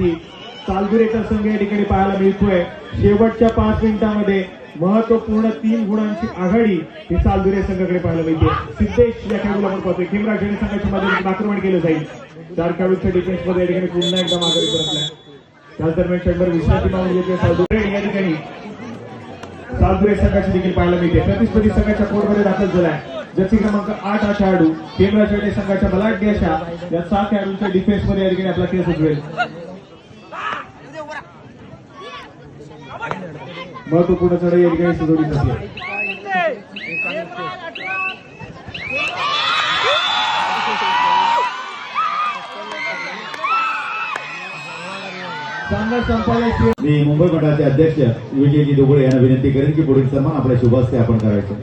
संघावरती सालदुरेचा संघ या ठिकाणी पाहायला मिळतोय। शेवटच्या 5 मिनिटांमध्ये महत्वपूर्ण 3 गुणांची आघाडी ही सालदुरे संघाकडे पाहायला मिळते। सिद्धेश या खेळाडूला आपण पाहतोय खेमराज जैन संघाच्या माध्यमातून आक्रमण केलं जाईल। 4 खेळाडूंच्या डिफेन्स मध्ये या ठिकाणी पुन्हा एकदा माघारी परतलाय। त्याच दरम्यान षटभर विश्रांती मागून घेतोय सालदुरे या ठिकाणी सालदुरे संघाची देखील पाहायला मिळते। प्रतिस्पर्धी संघाच्या कोर्टमध्ये दाखल झालाय जर्सी क्रमांक 8 हा खेळाडू खेमराज जैन संघाच्या बलाढ्य अशा या 6 खेळाडूंच्या डिफेन्स मध्ये या ठिकाणी आपला खेळ सुचवेल। महत्वपूर्ण चढाई या ठिकाणी सुरू होते। मी मुंबई मंडळाचे अध्यक्ष विजयजी दुबळे यांना विनंती करेन की पुढील सन्मान आपल्या शुभ हस्ते आपण करायचं।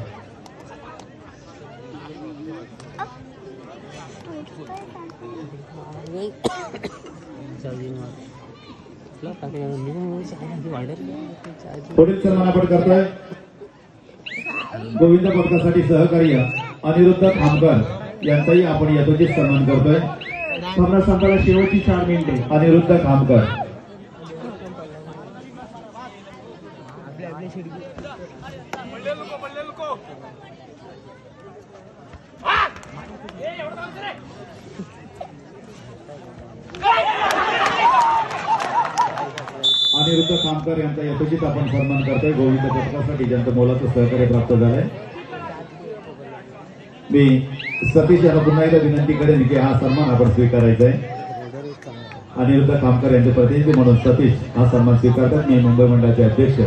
पुढील सन्मान आपण करतोय गोविंद पथकासाठी सहकार्य अनिरुद्ध खामकर यांचाही आपण यथोचित सन्मान करतोय। सामना संपायला शेवटची 4 मिनिटे। अनिरुद्ध खामकर अनिरुद्ध खामकर यांचा यथोचित आपण सन्मान करतोय। गोविंद पथकासाठी ज्यांचं मोलाचं सहकार्य प्राप्त झालंय। मी सतीश यांना पुन्हा एकदा विनंती करेन की हा सन्मान आपण स्वीकारायचा आहे। अनिरुद्ध खामकर यांचे प्रतिनिधी म्हणून सतीश हा सन्मान स्वीकारतात। मी मुंबई मंडळाचे अध्यक्ष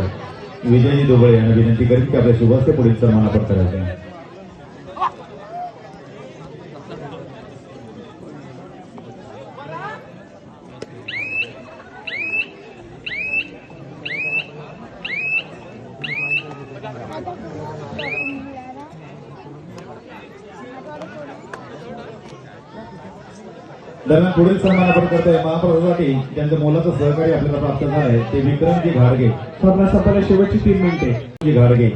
विजयजी दुबळे यांना विनंती करेन की आपल्या शुभ हस्ते पुढील सन्मान आपण करायचा आहे। दरम्यान पुढील सन्मान आपण करतोय महाप्रसादासाठी ज्यांचं मोलाचं सहकार्य आपल्याला प्राप्त झालं आहे ते विक्रमजी घाडगे। सामना संपायला शेवटची 3 मिनिटे। घाडगे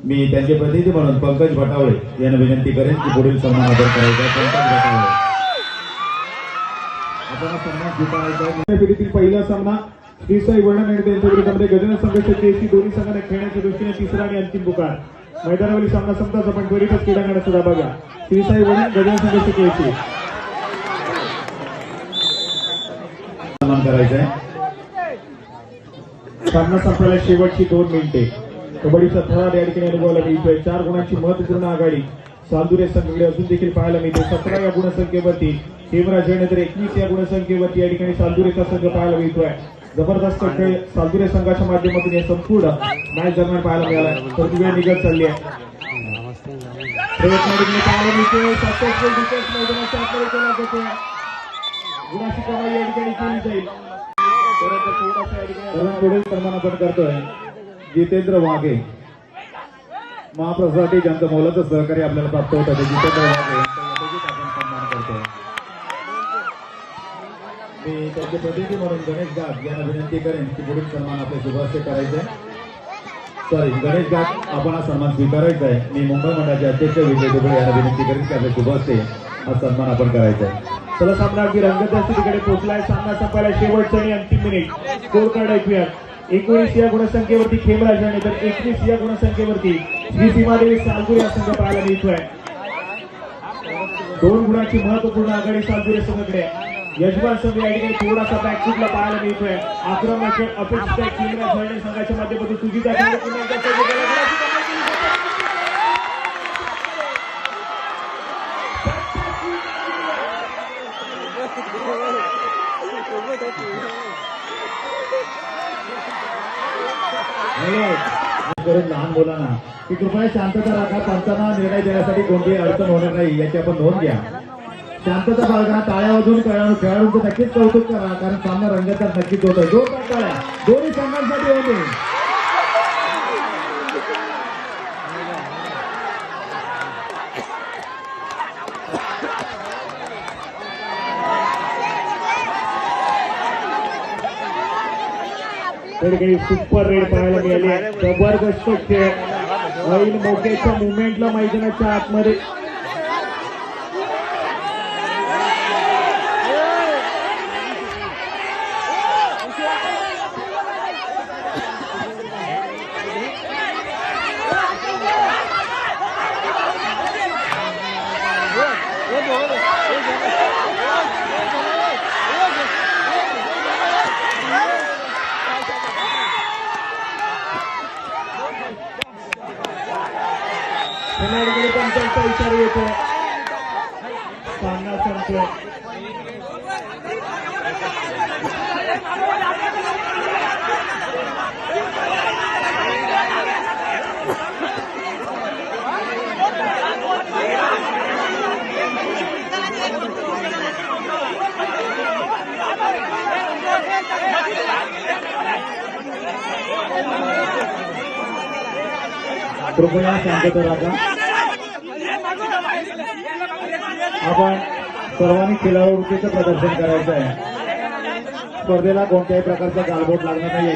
मी त्यांचे प्रतिनिधी म्हणून पंकज भटावळे यांना विनंती करेन की पुढील सन्मान आपण करायचा। पंकज भटावळे आपण सन्मान स्वीकारायचा। फेरीतील पहिला सामना श्री साई वर्णन आणि त्यांच्या विरोधामध्ये गजानन संघाच्या केसी दोन्ही संघांना खेळण्याच्या दृष्टीने तिसरा आणि अंतिम पुकार। मैदानावरील सामना संपताच आपण त्वरितच क्रीडांगणात सुद्धा बघा। श्री साई वर्णन गजानन संघाचे केसी करायचंय। सामना संपल्याला शेवटची 2 मिनिटे। कबड्डीचा थरार या ठिकाणी अनुभवाला मिळतोय। 4 गुणांची महत्वपूर्ण आघाडी सालदुरे संघाकडे अजून देखील पाहायला मिळते। 17 या गुणसंख्येवरती खेमराज जैन तर 21 या गुणसंख्येवरती या ठिकाणी सालदुरेचा संघ पाहायला मिळतोय। जबरदस्त खेळ सालदुरे संघाच्या माध्यमातून या संपूर्ण मॅच दरम्यान पाहायला मिळाला। तर वेळ निघत चालली आहे। प्रयत्न पाहायला मिळतोय। सक्सेसफुल डिफेन्स मैदानाच्या आतमध्ये केला जातोय। गुणाची कमाई या ठिकाणी केली जाईल। पुढील सन्मान आपण करतोय जितेंद्र वाघे महाप्रसादासाठी ज्यांचं मोलाचं सहकार्य आपल्याला प्राप्त होतं ते जितेंद्र वाघे यांचा आपण सन्मान करतोय। मी त्यांचे प्रतिनिधी म्हणून गणेश गाग यांना विनंती करेन की पुढील सन्मान आपल्या शुभ हस्ते करायचंय। सॉरी गणेश गाग आपण हा सन्मान स्वीकारायचा आहे। मी मुंबई मंडळाचे अध्यक्ष विजय दुबळे यांना विनंती करेन की आपल्या शुभ हस्ते हा सन्मान आपण करायचा आहे। चला सामना अगदी रंगत स्थितीकडे पोहोचलाय। सामना संपायला शेवटचं आणि अंतिम मिनिट। स्कोर कार्ड ऐकूया। 19 या गुणसंख्येवरती खेमराज आणि तर 21 या गुणसंख्येवरती श्री सीमादेवी सालदुरे हा संघ पाहायला मिळतोय। 2 गुणांची महत्वपूर्ण आघाडी सालदुरे संघाकडे। यजमान संघ या ठिकाणी थोडासा बॅकफुटला पाहायला मिळतोय। आक्रमक अपेक्षित आहे खेमराज आणि संघाच्या माध्यमातून सुजिता करून लहान मुलांना की कृपया शांतता राखा। पंचांना निर्णय देण्यासाठी कोणतीही अडचण होणार नाही याची आपण नोंद घ्या। शांतता बाळगा। टाळ्या वाजवून खेळाडूंचं नक्कीच कौतुक करा कारण सामना रंगतदार नक्कीच होतोय। जोरदार टाळ्या दोन्ही संघांसाठी होते। सुपर रेड पाहायला मिळाले। जबरदस्त खेळ होईल मोक्याच्या मुवमेंटला मैदानाच्या आतमध्ये। धावेचा इशारा येतोय. सामना संपतोय. कृपया शांतता राखा. आपण सर्वांनी खेळाडूवृत्तीचं प्रदर्शन करायचं आहे. स्पर्धेला कोणत्याही प्रकारचा गालबोट लागणार नाही.